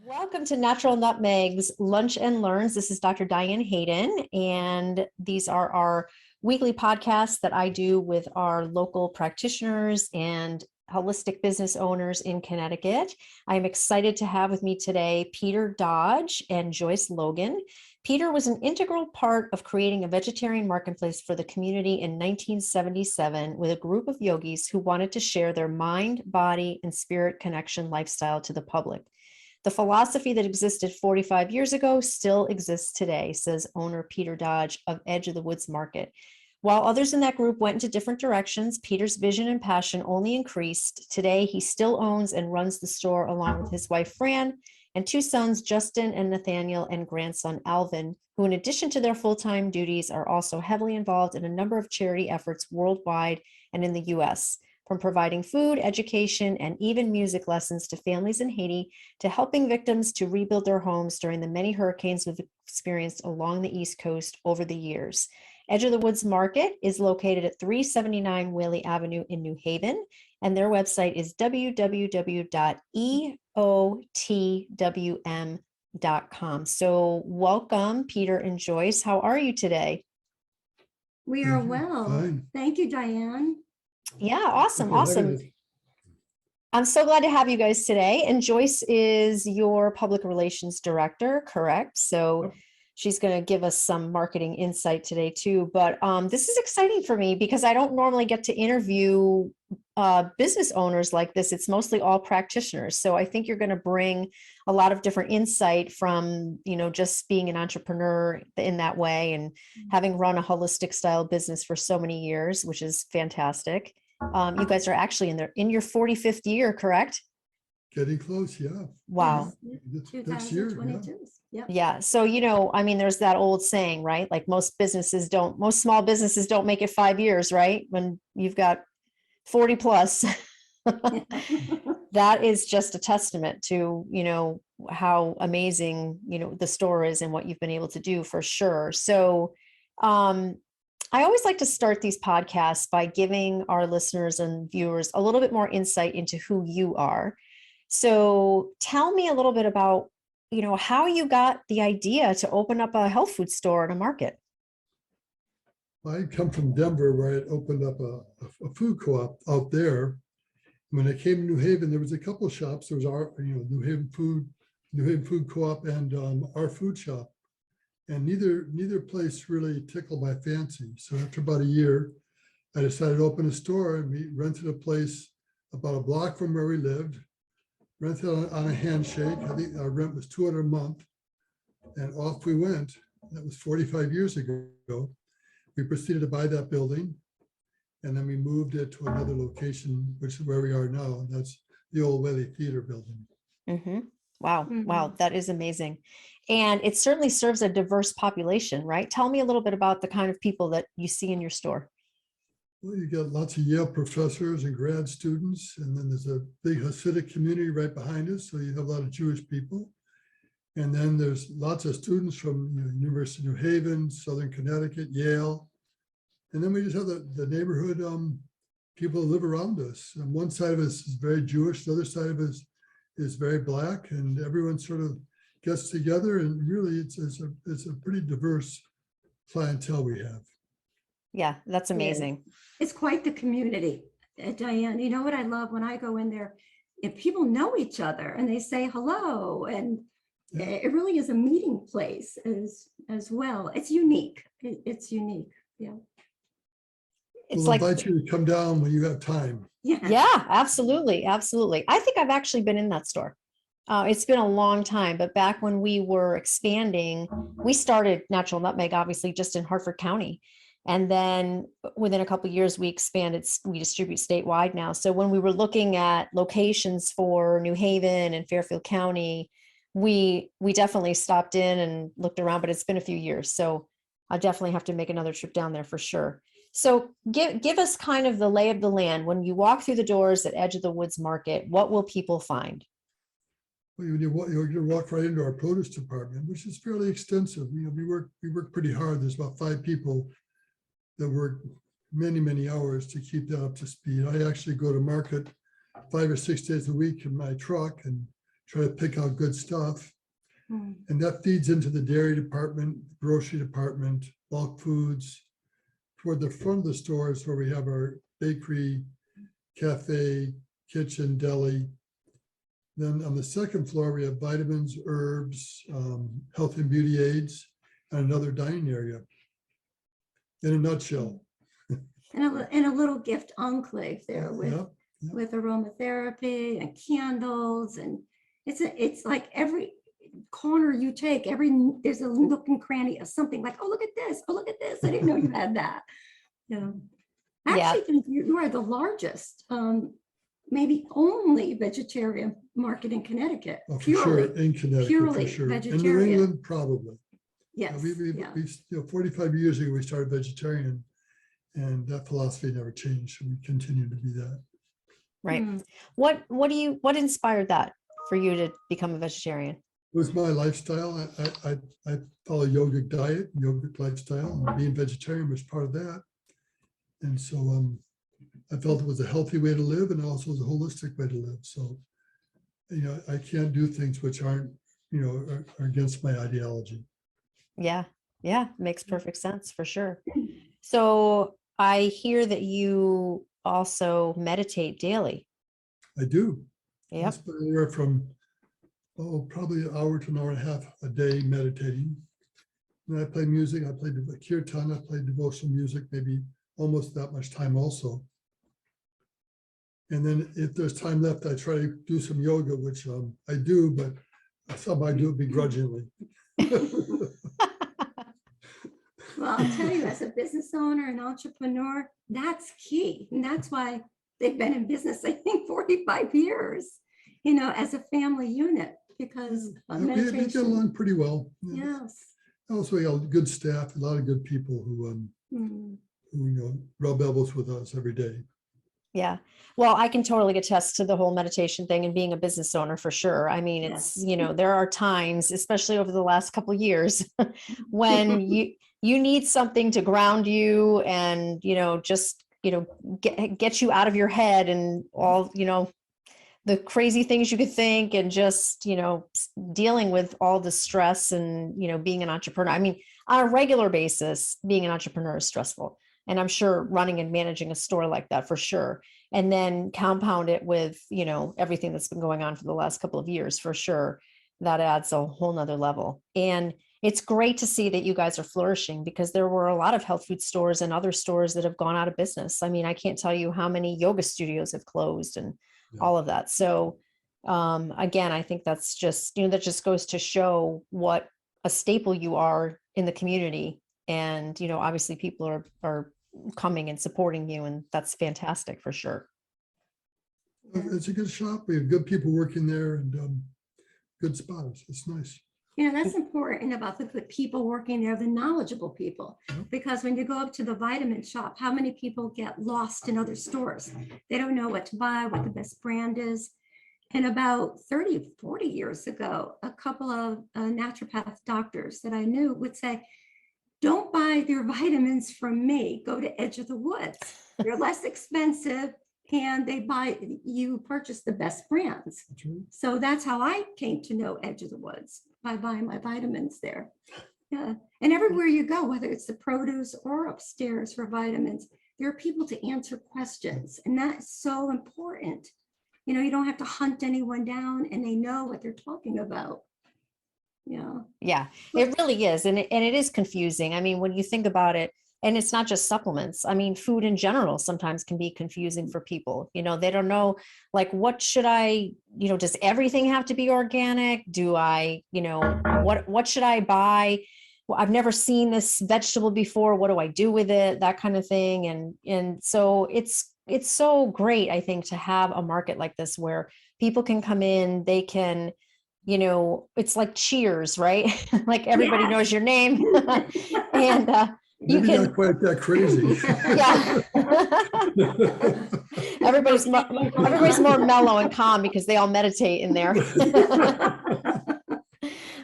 Welcome to Natural Nutmeg's Lunch and Learns. This is Dr. Diane Hayden, and these are our weekly podcasts that I do with our local practitioners and holistic business owners in Connecticut. I am excited to have with me today Peter Dodge and Joyce Logan. Peter was an integral part of creating a vegetarian marketplace for the community in 1977 with a group of yogis who wanted to share their mind, body, and spirit connection lifestyle to the public. The philosophy that existed 45 years ago still exists today, says owner Peter Dodge of Edge of the Woods Market. While others in that group went into different directions, Peter's vision and passion only increased. Today, he still owns and runs the store along with his wife, Fran, and two sons, Justin and Nathaniel, and grandson, Alvin, who in addition to their full-time duties are also heavily involved in a number of charity efforts worldwide and in the US. From providing food, education, and even music lessons to families in Haiti, to helping victims to rebuild their homes during the many hurricanes we've experienced along the East Coast over the years. Edge of the Woods Market is located at 379 Whaley Avenue in New Haven, and their website is www.eotwm.com. So welcome, Peter and Joyce. How are you today? We are well. Fine. Thank you, Diane. Yeah, awesome. I'm so glad to have you guys today. And Joyce is your public relations director, correct? So she's going to give us some marketing insight today too. But this is exciting for me because I don't normally get to interview business owners like this. It's mostly all practitioners. So I think you're going to bring a lot of different insight from, just being an entrepreneur in that way and having run a holistic style business for so many years, which is fantastic. You guys are actually in your 45th year, correct? Getting close, yeah. Wow. Next year, yeah. Yeah. So, there's that old saying, right? Like most small businesses don't make it 5 years, right? When you've got 40 plus. That is just a testament to, how amazing, the store is and what you've been able to do for sure. So, I always like to start these podcasts by giving our listeners and viewers a little bit more insight into who you are. So tell me a little bit about, how you got the idea to open up a health food store in a market. I come from Denver, where I opened up a food co-op out there. When I came to New Haven, there was a couple of shops. There was our, New Haven Food Co-op and our food shop. And neither place really tickled my fancy. So after about a year, I decided to open a store, and we rented a place about a block from where we lived, rented on a handshake. I think our rent was $200 a month, and off we went. That was 45 years ago. We proceeded to buy that building, and then we moved it to another location, which is where we are now. And that's the old Whaley Theater building. Mm-hmm. Wow. Wow. That is amazing. And it certainly serves a diverse population, right? Tell me a little bit about the kind of people that you see in your store. Well, you got lots of Yale professors and grad students, and then there's a big Hasidic community right behind us. So you have a lot of Jewish people. And then there's lots of students from University of New Haven, Southern Connecticut, Yale. And then we just have the neighborhood people that live around us. And one side of us is very Jewish, the other side of us is very Black, and everyone sort of gets together, and really it's a pretty diverse clientele we have. Yeah, that's amazing. It's quite the community, Diane. You know what I love when I go in there, if people know each other and they say hello, and it really is a meeting place as well. It's unique. It's unique. Yeah. We'll invite you to come down when you have time. Yeah, absolutely. Absolutely. I think I've actually been in that store. It's been a long time, but back when we were expanding, we started Natural Nutmeg, obviously, just in Hartford County. And then within a couple of years, we expanded, we distribute statewide now. So when we were looking at locations for New Haven and Fairfield County, we definitely stopped in and looked around, but it's been a few years. So I'll definitely have to make another trip down there for sure. So give us kind of the lay of the land. When you walk through the doors at Edge of the Woods Market, what will people find? Well, you're going to walk right into our produce department, which is fairly extensive. We work pretty hard. There's about 5 people that work many hours to keep that up to speed. I actually go to market 5 or 6 days a week in my truck and try to pick out good stuff. Mm. And that feeds into the dairy department, grocery department, bulk foods. Toward the front of the store is where we have our bakery, cafe, kitchen, deli. Then on the second floor, we have vitamins, herbs, health and beauty aids, and another dining area. In a nutshell. And a little gift enclave there with, Yeah, yeah. with aromatherapy and candles. And it's like every corner you take, there's a nook and cranny of something like, oh, look at this. Oh, look at this. I didn't know you had that. Yeah. I Yeah. actually think you are the largest, maybe only vegetarian market in Connecticut. Oh, for sure, in Connecticut, purely for sure. In New vegetarian. England, probably. Yes. We, Yeah. 45 years ago, we started vegetarian, and that philosophy never changed. And we continue to be that. Right. Mm. What inspired that for you to become a vegetarian? It was my lifestyle. I follow yogic diet, yogic lifestyle, and being vegetarian was part of that. And so I felt it was a healthy way to live and also was a holistic way to live. So, I can't do things which aren't, are against my ideology. Yeah. Yeah. Makes perfect sense for sure. So I hear that you also meditate daily. I do. I Yep. spend anywhere from, probably an hour to an hour and a half a day meditating. And I play music. I play kirtan. I play devotional music, maybe almost that much time also. And then if there's time left, I try to do some yoga, which I do, but some I do begrudgingly. Well, I'll tell you, as a business owner and entrepreneur, that's key. And that's why they've been in business, I think, 45 years, as a family unit, because of We get meditation. along pretty well. Yes. Also, we got good staff, a lot of good people who rub elbows with us every day. Yeah. Well, I can totally attest to the whole meditation thing and being a business owner for sure. I mean, it's, there are times, especially over the last couple of years, when you need something to ground you and, just, get you out of your head and all, the crazy things you could think and just, dealing with all the stress and, being an entrepreneur. I mean, on a regular basis, being an entrepreneur is stressful. And I'm sure running and managing a store like that for sure. And then compound it with, everything that's been going on for the last couple of years for sure. That adds a whole nother level. And it's great to see that you guys are flourishing because there were a lot of health food stores and other stores that have gone out of business. I mean, I can't tell you how many yoga studios have closed and all of that. So again, I think that's just, that just goes to show what a staple you are in the community. And, obviously people are coming and supporting you, and that's fantastic for sure. It's a good shop. We have good people working there and good spots. It's nice. That's important about the good people working there, the knowledgeable people, because when you go up to the vitamin shop, how many people get lost in other stores? They don't know what to buy, what the best brand is. And about 30, 40 years ago, a couple of naturopath doctors that I knew would say, don't buy your vitamins from me, go to Edge of the Woods. They're less expensive and you purchase the best brands. So that's how I came to know Edge of the Woods, by buying my vitamins there. Yeah. And everywhere you go, whether it's the produce or upstairs for vitamins, there are people to answer questions. And that's so important. You don't have to hunt anyone down and they know what they're talking about. Yeah, it really is. And it is confusing. I mean, when you think about it, and it's not just supplements. I mean, food in general sometimes can be confusing for people. They don't know, like, what should I, does everything have to be organic? Do I, what should I buy? Well, I've never seen this vegetable before. What do I do with it? That kind of thing. And so it's so great, I think, to have a market like this where people can come in, they can, it's like Cheers, right? Like everybody knows your name. And you Maybe can not quite that crazy. Yeah. everybody's more mellow and calm because they all meditate in there.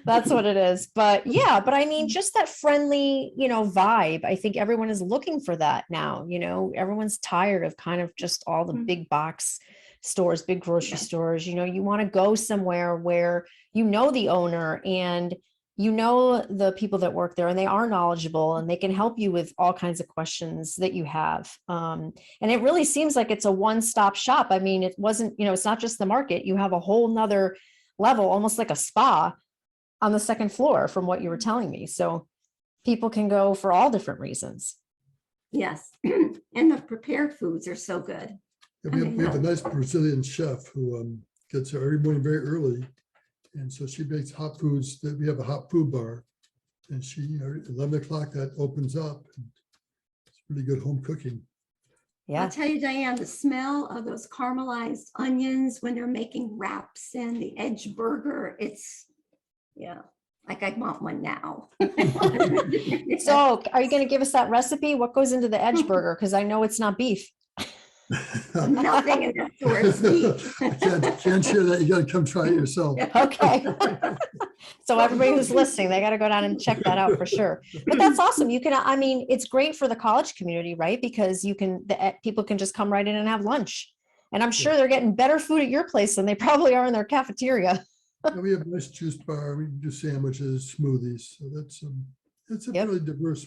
That's what it is. But I mean, just that friendly, vibe. I think everyone is looking for that now. Everyone's tired of kind of just all the big box stores, big grocery Yeah. stores. You want to go somewhere where the owner and the people that work there, and they are knowledgeable and they can help you with all kinds of questions that you have. And it really seems like it's a one-stop shop. I mean, it wasn't, it's not just the market. You have a whole nother level, almost like a spa on the second floor from what you were telling me. So people can go for all different reasons. Yes. And the prepared foods are so good. Yeah, we have a nice Brazilian chef who gets there every morning very early. And so she makes hot foods. That we have a hot food bar, and she, at 11 o'clock, that opens up. And it's really good home cooking. Yeah. I'll tell you, Diane, the smell of those caramelized onions when they're making wraps and the edge burger, it's, yeah, like I want one now. So are you going to give us that recipe? What goes into the edge burger? Because I know it's not beef. Nothing in that store is beef. Can't share that. You got to come try it yourself. Okay. So everybody who's listening, they got to go down and check that out for sure. But that's awesome. It's great for the college community, right? Because people can just come right in and have lunch. And I'm sure they're getting better food at your place than they probably are in their cafeteria. And we have a nice juice bar. We can do sandwiches, smoothies. So it's a really diverse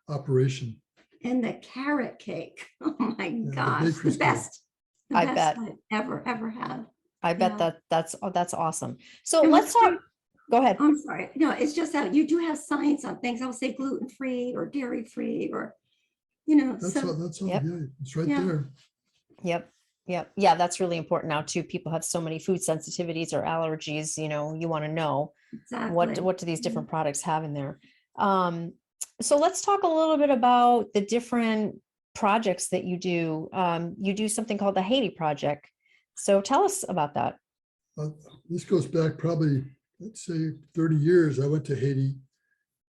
operation. And the carrot cake. Oh my the gosh, the bakery's good. best. The I best bet. I've ever had. I bet Yeah. that's awesome. So And let's what's talk. great- Go ahead. I'm sorry. No, it's just that you do have signs on things. I'll say gluten-free or dairy-free or, That's all. That's all. Yep. Yeah, it's right Yeah. there. Yep. Yeah, that's really important now too. People have so many food sensitivities or allergies, you want to know exactly. what do these different products have in there. So let's talk a little bit about the different projects that you do. You do something called the Haiti Project. So tell us about that. This goes back probably, let's say, 30 years. I went to Haiti,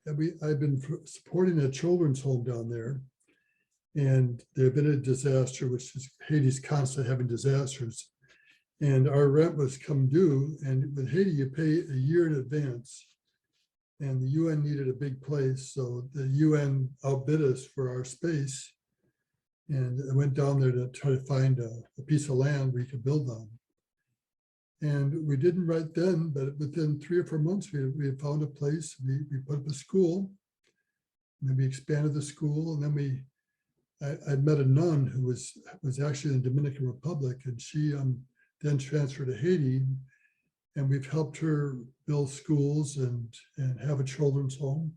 and I've been supporting a children's home down there. And there have been a disaster, which is Haiti's constantly having disasters. And our rent was come due. And with Haiti, you pay a year in advance. And the UN needed a big place. So the UN outbid us for our space. And I went down there to try to find a piece of land we could build on. And we didn't right then, but within 3 or 4 months, we had found a place. We put up a school. And then we expanded the school. And then I met a nun who was actually in the Dominican Republic, and she then transferred to Haiti, and we've helped her build schools and have a children's home.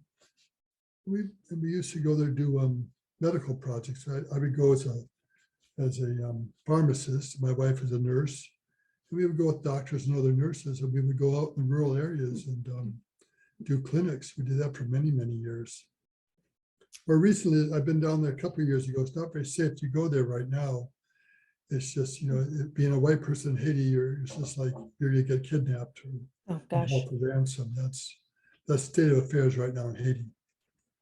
We used to go there to do medical projects. I would go as a pharmacist. My wife is a nurse, and we would go with doctors and other nurses, and we would go out in rural areas and do clinics. We did that for many, many years. Or recently, I've been down there a couple of years ago. It's not very safe to go there right now. It's just, being a white person in Haiti, it's just like you're going to get kidnapped or Oh gosh. held for ransom. That's the state of affairs right now in Haiti.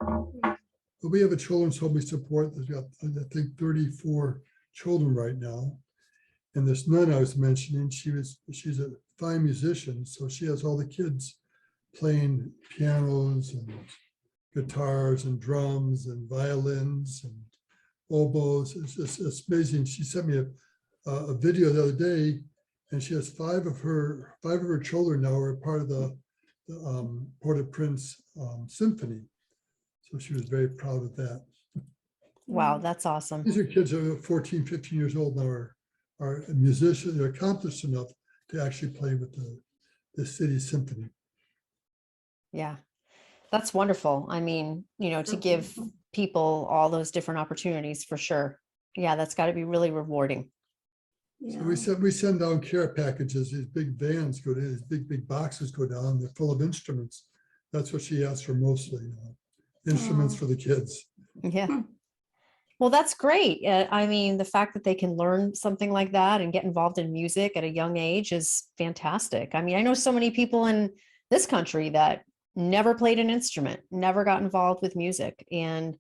But we have a children's home we support. There's got, I think, 34 children right now. And this nun I was mentioning, she's a fine musician, so she has all the kids playing pianos and guitars and drums and violins and oboes. It's amazing. She sent me a video the other day, and she has five of her children now are part of the Port-au-Prince Symphony. So she was very proud of that. Wow, that's awesome. These are kids who are 14, 15 years old now, are musicians. They're accomplished enough to actually play with the city symphony. Yeah, that's wonderful. I mean, to give people all those different opportunities for sure. Yeah, that's got to be really rewarding. Yeah. So we send down care packages. These big vans go to these big boxes go down. They're full of instruments. That's what she asked for mostly. Instruments for the kids. Yeah. Well, that's great. I mean, the fact that they can learn something like that and get involved in music at a young age is fantastic. I mean, I know so many people in this country that never played an instrument, never got involved with music. And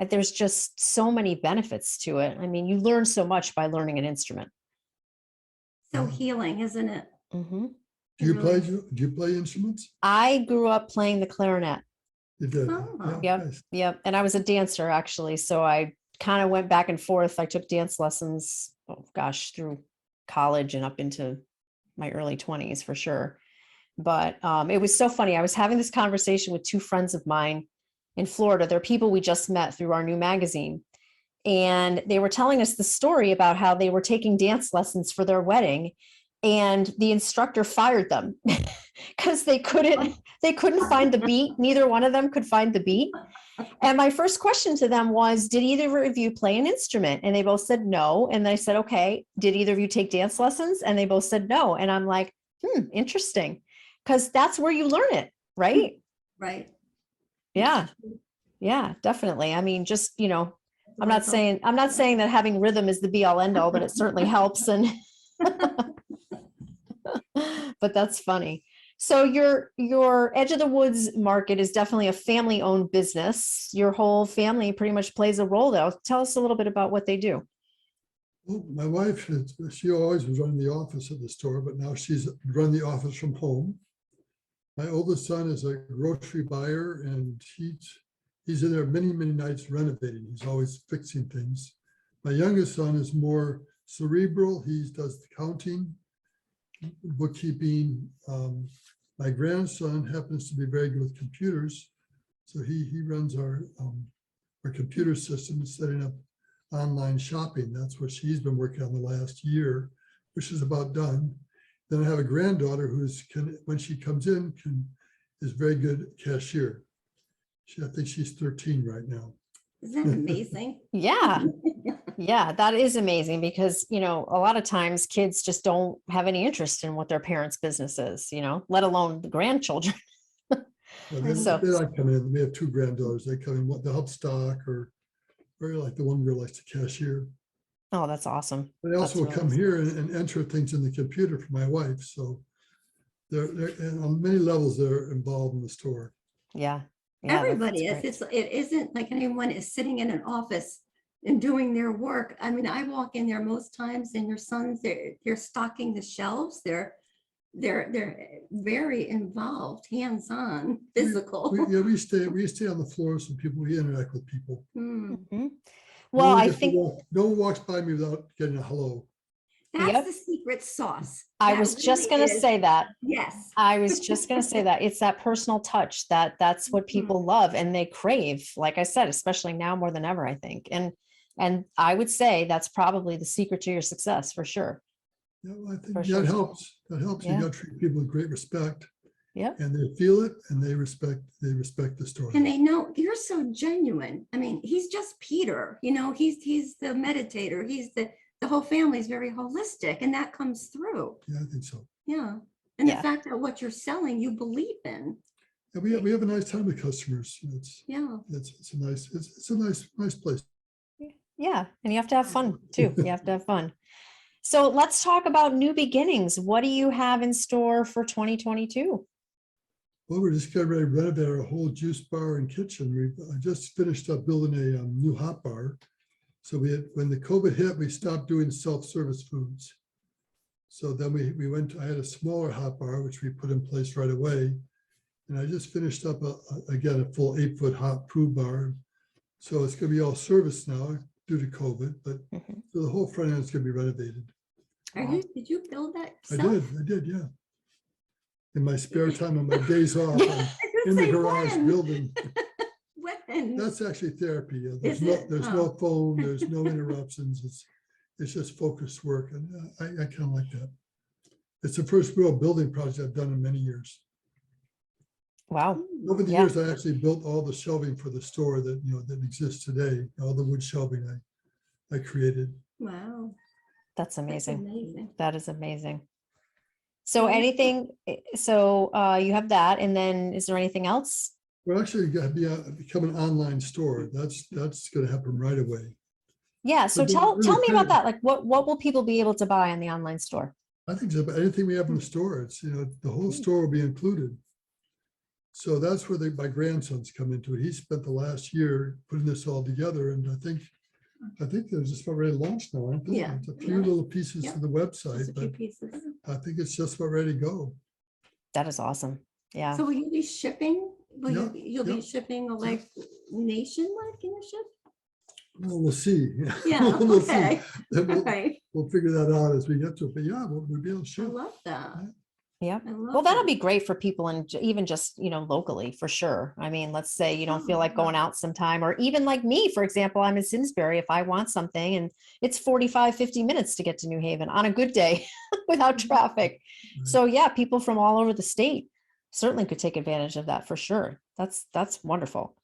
there's just so many benefits to it. I mean, you learn so much by learning an instrument. So healing, isn't it? Mm-hmm. Do you play instruments? I grew up playing the clarinet. You did. Oh. Yeah, Yep. nice. Yep. And I was a dancer actually. So I kind of went back and forth. I took dance lessons, oh gosh, through college and up into my early 20s for sure. But it was so funny. I was having this conversation with two friends of mine in Florida. They're people we just met through our new magazine. And they were telling us the story about how they were taking dance lessons for their wedding, and the instructor fired them because they couldn't find the beat. Neither one of them could find the beat. And my first question to them was, did either of you play an instrument? And they both said no. And I said, okay, did either of you take dance lessons? And they both said no. And I'm like, interesting. Because that's where you learn it, right? Right. Yeah. Yeah, definitely. I mean, just, I'm not saying that having rhythm is the be all end all, but it certainly helps. And but that's funny. So your Edge of the Woods market is definitely a family owned business. Your whole family pretty much plays a role there. Tell us a little bit about what they do. Well, my wife, she always was running the office of the store, but now she's run the office from home. My oldest son is a grocery buyer, and he's in there many, many nights renovating. He's always fixing things. My youngest son is more cerebral. He does the counting, bookkeeping. My grandson happens to be very good with computers. So he runs our computer system, setting up online shopping. That's what she's been working on the last year, which is about done. Then I have a granddaughter when she comes in, is very good cashier. I think she's 13 right now. Isn't that amazing? Yeah. Yeah, that is amazing because, a lot of times kids just don't have any interest in what their parents' business is, let alone the grandchildren. They like coming in. We have two granddaughters. They come in, they'll help stock or very like the one realized the cashier. Oh, that's awesome. They also will come here and enter things in the computer for my wife. So they're and on many levels, they're involved in the store. Yeah. Everybody is. It isn't like anyone is sitting in an office and doing their work. I mean, I walk in there most times and your sons, they're stocking the shelves. They're very involved, hands-on, physical. We stay on the floor so we interact with people. Mm-hmm. Well, I think no one walks by me without getting a hello. That's the secret sauce. I was just going to say that. Yes. I was just going to say that it's that personal touch that's what people love and they crave, like I said, especially now more than ever, I think. And I would say that's probably the secret to your success for sure. Yeah, I think that helps. That helps. Yeah. You got to treat people with great respect. Yeah. And they feel it and they respect the story. And they know you're so genuine. I mean, he's just Peter, he's the meditator. He's the whole family is very holistic, and that comes through. Yeah, I think so. Yeah. And the fact that what you're selling, you believe in. Yeah, we have a nice time with customers. It's a nice place. Yeah. And you have to have fun too. You have to have fun. So let's talk about new beginnings. What do you have in store for 2022? Well, we're just getting ready to renovate our whole juice bar and kitchen. I just finished up building a new hot bar. So when the COVID hit, we stopped doing self-service foods. So then I had a smaller hot bar, which we put in place right away. And I just finished up again, a full 8-foot hot food bar. So it's going to be all service now due to COVID, but so the whole front end is going to be renovated. Did you build that yourself? I did, yeah. In my spare time, on my days off, I'm in the garage building. When? That's actually therapy. There's no phone, there's no interruptions. It's just focused work, and I kind of like that. It's the first real building project I've done in many years. Wow. Over the years, I actually built all the shelving for the store that exists today. All the wood shelving I created. Wow. That's amazing. That's amazing. That is amazing. So you have that, and then is there anything else? We're actually going to become an online store. That's going to happen right away. Yeah. So tell me about that. Like what will people be able to buy in the online store? I think about anything we have in the store. It's, the whole store will be included. So that's where my grandsons come into it. He spent the last year putting this all together. And I think they're just about ready to launch now, aren't they? Yeah. It's a few little pieces to the website, but I think it's just about ready to go. That is awesome. Yeah. So will you be shipping? You'll Yeah. be shipping like nationwide? Can you ship? Well, we'll see. Yeah, We'll see. okay. Then All We'll, right. we'll figure that out as we get to it. But yeah, we'll be able to I show. love that. Yeah. I love Well, that'll that. be great for people and even just, locally for sure. I mean, let's say you don't feel Oh, like going wow. out sometime, or even like me, for example, I'm in Simsbury. If I want something and it's 45, 50 minutes to get to New Haven on a good day without traffic. Right. So yeah, people from all over the state certainly could take advantage of that for sure. That's wonderful.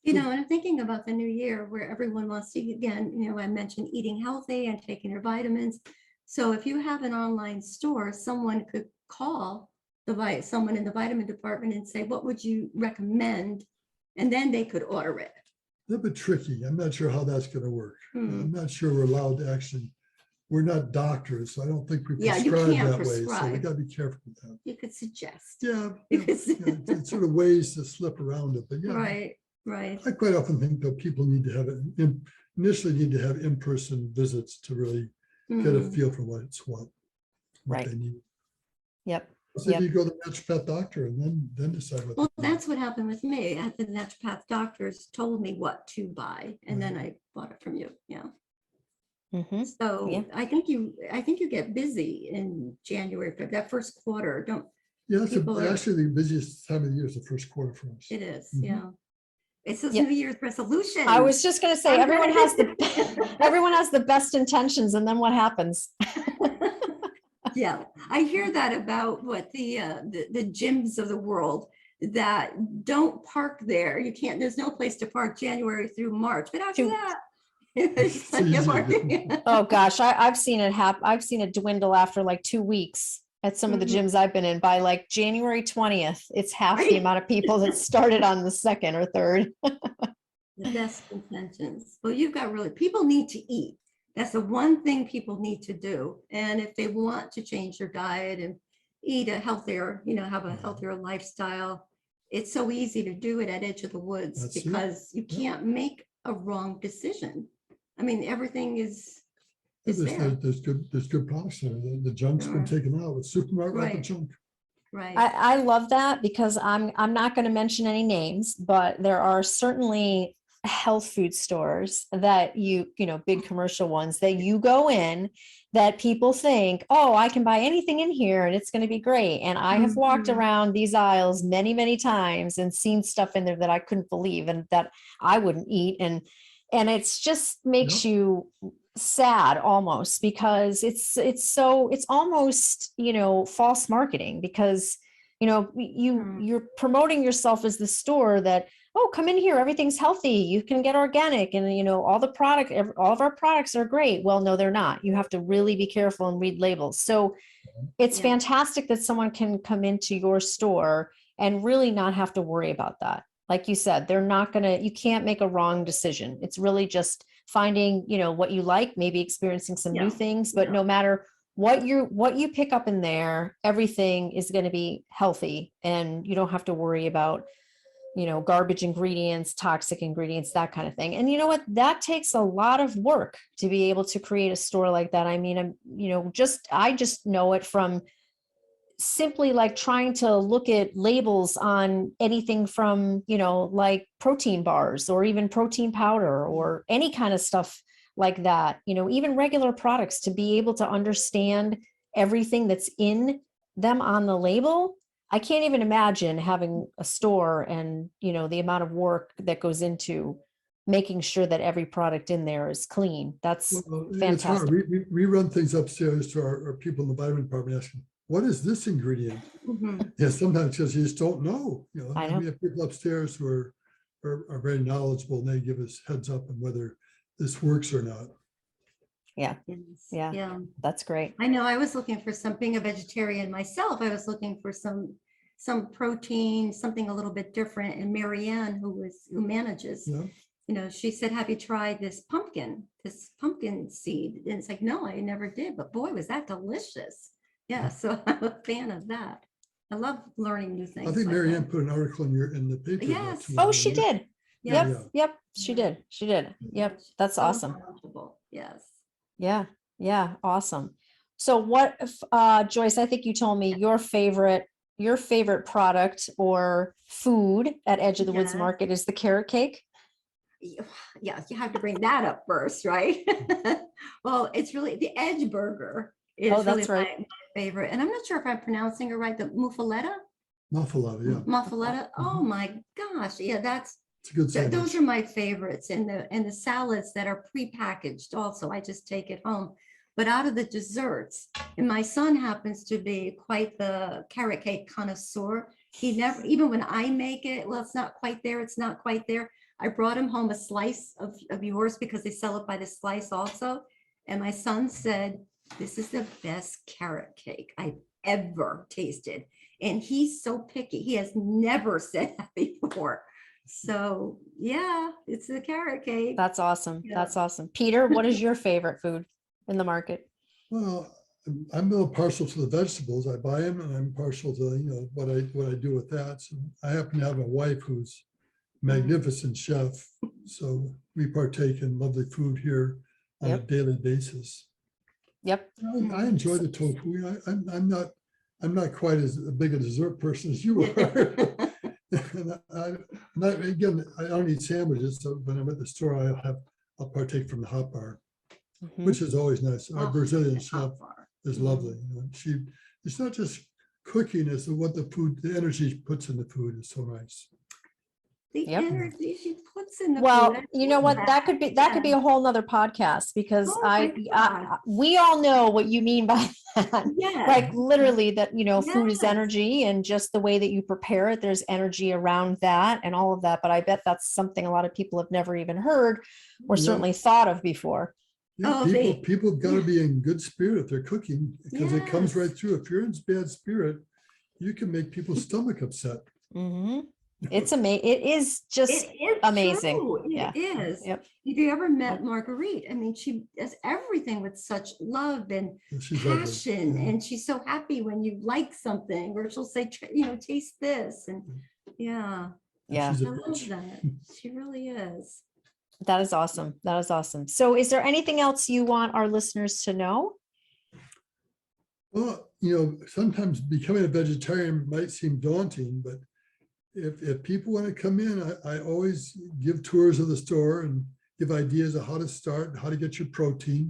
And I'm thinking about the new year where everyone wants to, again, I mentioned eating healthy and taking their vitamins. So if you have an online store, someone could call someone in the vitamin department and say, what would you recommend? And then they could order it. A little bit tricky. I'm not sure how that's going to work. Hmm. I'm not sure we're allowed to actually, we're not doctors, so I don't think we Yeah, you prescribe can't that way. So we prescribe. got to be careful with that. You could suggest. Yeah, You yeah, could yeah, it's sort of ways to slip around it. But yeah, Right, right. I quite often think that people need to have initially need to have in-person visits to really get a Mhm. feel for what Right. they need. Yep. So Yep. you go to the naturopath doctor and then decide what. Well, they need. that's what happened with me. The naturopath doctors told me what to buy, and then I bought it from you. Yeah. Mhm. So Yeah. I think you get busy in January, but that first quarter, don't, Yeah, it's people are- actually the busiest time of the year is the first quarter for us. it is, Mhm. yeah. It's those Yep. New Year's resolutions. I was just going to say, I'm everyone gonna- has everyone has the best intentions, and then what happens? Yeah, I hear that about what the gyms of the world that don't park there. You can't, there's no place to park January through March, but after Too- that. There's It's plenty of easy. parking. Oh gosh, I've seen it happen. I've seen it dwindle after like 2 weeks at some of the Mhm. gyms I've been in. By like January 20th, it's half the Right. amount of people that started on the 2nd or 3rd. The best intentions. Well, people need to eat. That's the one thing people need to do. And if they want to change their diet and eat a healthier, have a healthier lifestyle, it's so easy to do it at Edge of the Woods That's it. because you Yeah. can't make a wrong decision. I mean, everything is Yeah, there. there's good products there. The junk's been Sure. taken out. It's supermarket Right. junk. Right. I love that because I'm not going to mention any names, but there are certainly health food stores that big commercial ones that you go in that people think, oh, I can buy anything in here and it's going to be great. And I have walked Mhm. around these aisles many, many times and seen stuff in there that I couldn't believe and that I wouldn't eat. And it's just makes you sad almost because it's almost false marketing because you're promoting yourself as the store that, oh, come in here, everything's healthy, you can get organic, and all of our products are great. Well, no, they're not. You have to really be careful and read labels. So it's Yeah. fantastic that someone can come into your store and really not have to worry about that. Like you said, you can't make a wrong decision. It's really just finding, what you like, maybe experiencing some new Yeah, things, but yeah. no matter what you pick up in there, everything is going to be healthy and you don't have to worry about, garbage ingredients, toxic ingredients, that kind of thing. And you know what, that takes a lot of work to be able to create a store like that. I mean, I just know it from simply like trying to look at labels on anything from, like protein bars or even protein powder or any kind of stuff like that, even regular products, to be able to understand everything that's in them on the label. I can't even imagine having a store and, the amount of work that goes into making sure that every product in there is clean. That's Well, it's hard. fantastic. We run things upstairs to our people in the vitamin department asking, what is this ingredient? Mhm. Yeah, sometimes because you just don't know. I And know. we have people upstairs who are very knowledgeable and they give us heads up on whether this works or not. Yeah, Yes. Yeah. Yeah. that's great. I know I was looking for being a vegetarian myself. I was looking for some protein, something a little bit different. And Marianne, who manages, Yeah. she said, have you tried this pumpkin seed? And it's like, no, I never did. But boy, was that delicious. Yeah. So I'm a fan of that. I love learning new things. I think like Mary Ann that. put an article in the paper. Yes. not too Oh, long she ago. did. Yeah. Yeah. Yep. She did. Yep. Yeah, That's so awesome. knowledgeable. Yes. Yeah. Awesome. So what, Joyce, I think you told me your favorite product or food at Edge of the Woods Yes. Market is the carrot cake. yes, you have to bring that up first, right? Well, it's really the Edge Burger is Oh, really that's right. my favorite. And I'm not sure if I'm pronouncing it right, the muffaletta. Muffaletta, yeah. Muffaletta. Oh Mhm. my gosh. Yeah, that's It's a good those sandwich. are my favorites. And the salads that are prepackaged also. I just take it home. But out of the desserts, and my son happens to be quite the carrot cake connoisseur. He never, even when I make it, well, it's not quite there, it's not quite there. I brought him home a slice of yours because they sell it by the slice also. And my son said, this is the best carrot cake I've ever tasted. And he's so picky. He has never said that before. So yeah, it's the carrot cake. That's awesome. Yeah. That's awesome. Peter, what is your favorite food in the market? Well, I'm a little partial to the vegetables. I buy them, and I'm partial to, what I do with that. So I happen to have a wife who's a magnificent chef. So we partake in lovely food here on a Yep. daily basis. Yep. I enjoy the tofu. I'm not quite as big a dessert person as you are. And again, I don't eat sandwiches, so when I'm at the store, I'll partake from the hot bar, Mhm. which is always nice. Our Oh, Brazilian the chef hot bar. is Mhm. lovely. It's not just cooking, it's what the energy she puts in the food is so nice. The Yep. energy she puts in the Well, food. I you know love what? That could be Yeah. a whole nother podcast because Oh my God. we all know what you mean by that. Yes. Like literally that, food is Yes. energy and just the way that you prepare it, there's energy around that and all of that. But I bet that's something a lot of people have never even heard or Yeah. certainly thought of before. Yeah, Oh, people have got to be in good spirit if they're cooking, because it comes right Yes. through. If you're in bad spirit, you can make people's stomach upset. Mhm. It's amazing. It is just It is amazing. true. Yeah. It is. Yep. If you ever met Yep. Marguerite, I mean, she does everything with such love and She's lovely. passion, Yeah. and she's so happy when you like something, or she'll say, taste this, and yeah, Yeah. She's I a love bitch. that. She really is. That is awesome. That is awesome. So is there anything else you want our listeners to know? Well, sometimes becoming a vegetarian might seem daunting, but if people want to come in, I always give tours of the store and give ideas of how to start, how to get your protein.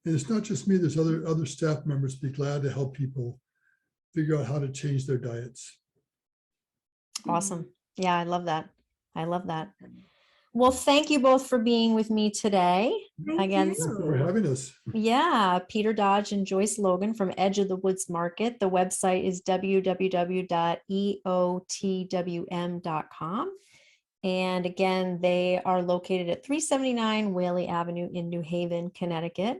And it's not just me, there's other staff members be glad to help people figure out how to change their diets. Awesome. Yeah, I love that. I love that. Well, thank you both for being with me today. Thank Again, you. Thank you for having us. yeah, Peter Dodge and Joyce Logan from Edge of the Woods Market. The website is www.eotwm.com. And again, they are located at 379 Whaley Avenue in New Haven, Connecticut.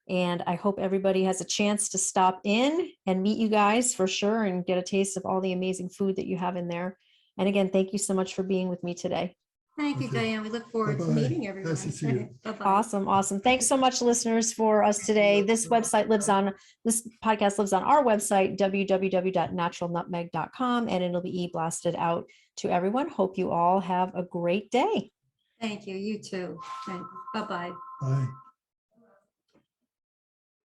And I hope everybody has a chance to stop in and meet you guys for sure and get a taste of all the amazing food that you have in there. And again, thank you so much for being with me today. Thank you, Okay. Diane. We look forward to Bye-bye. meeting everyone. Nice to see you. Bye-bye. Awesome. Awesome. Thanks so much, listeners, for us today. This podcast lives on our website, www.naturalnutmeg.com, and it'll be blasted out to everyone. Hope you all have a great day. Thank you. You too. Bye-bye. Bye.